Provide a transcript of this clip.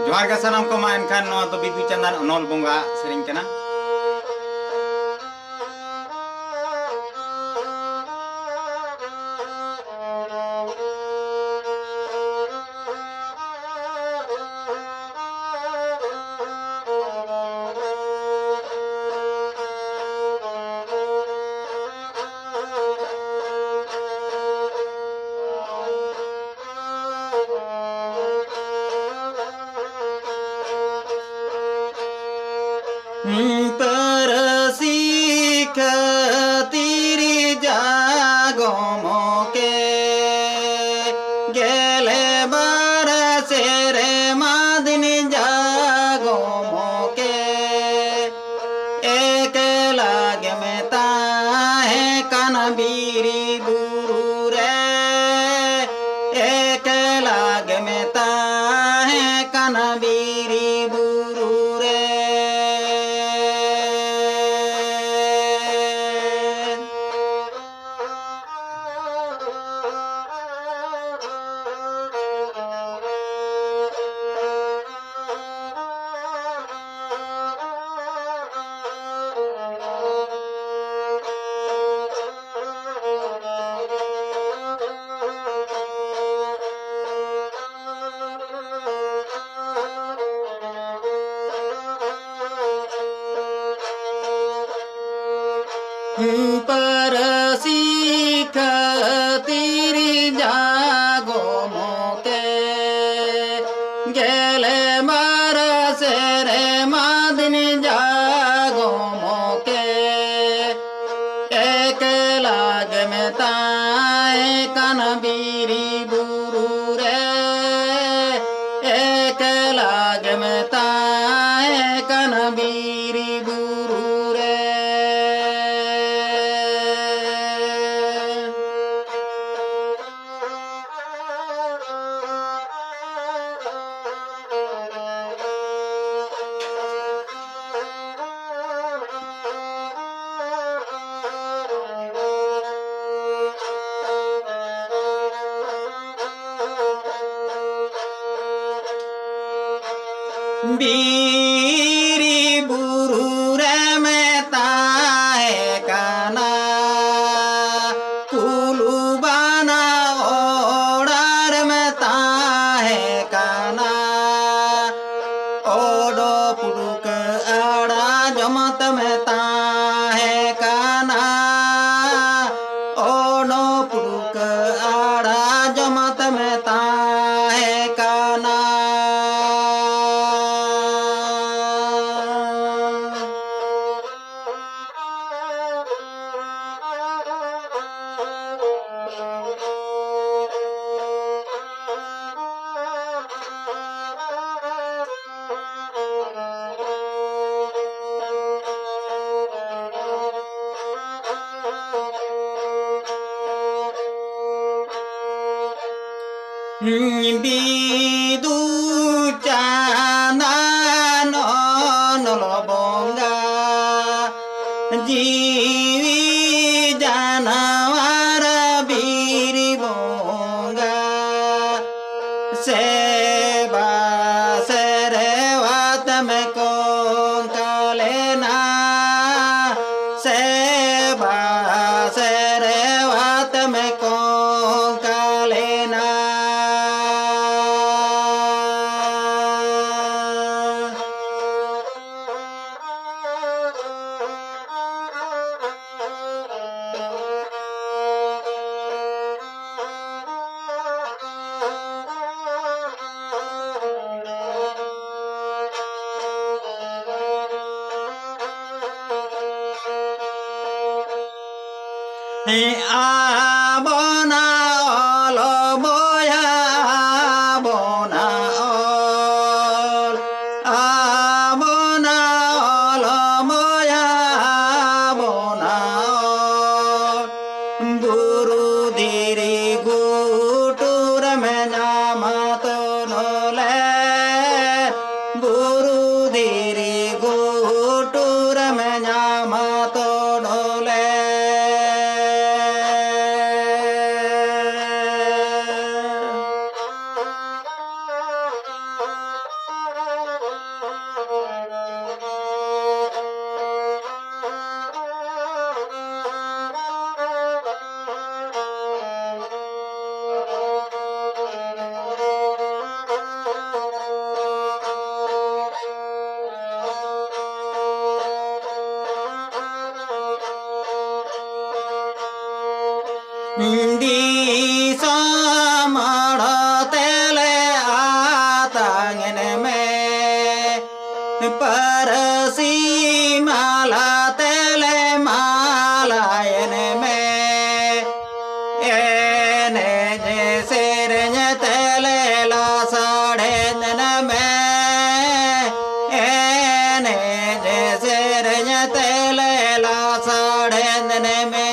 जोहार के सनम को मा एनखान नो तो बिदु चंदन अनोल बोंगा सेरिंग कना तीरी जागो मोके गेले बरसे रे मादिनी जागो मोके एक लागे में ताहे कनबीरी गुरु रे एक लागे में ताहे कनबीरी गुरु रे परसी तीरी जागो मोके गेले बरसे रे मादिनी जागो मोके एक लाग में ताए कनबीरी गुरु रे एक लाग में ताए कनबीरी गुरु रे बीरी बुरु रे में ताए काना कुलू बाना ओड़ार में ताए काना ओडो पुरुक आड़ा जमत में ताए काना ओडो पुरुक आड़ा जमत में ताए काना बिदु चांदन नलबंगा जीवी जानवर बीरी बोंगा सेवा सेरे वात में कोंकलेना सेवा सेरे वात में कोंकलेना आबना अल बोया आबना अल बोया आबना गुरु धीरे गुटुर में नामा तो नले गुरु धीरे गुटुर में नामा तो नले đi xa mà đo tê lê a ta nghe mê parasi ma la tê lê ma la ene mê ene je se re nya tê lê la sa đê nè mê ene je se re nya tê lê la sa đê nè mê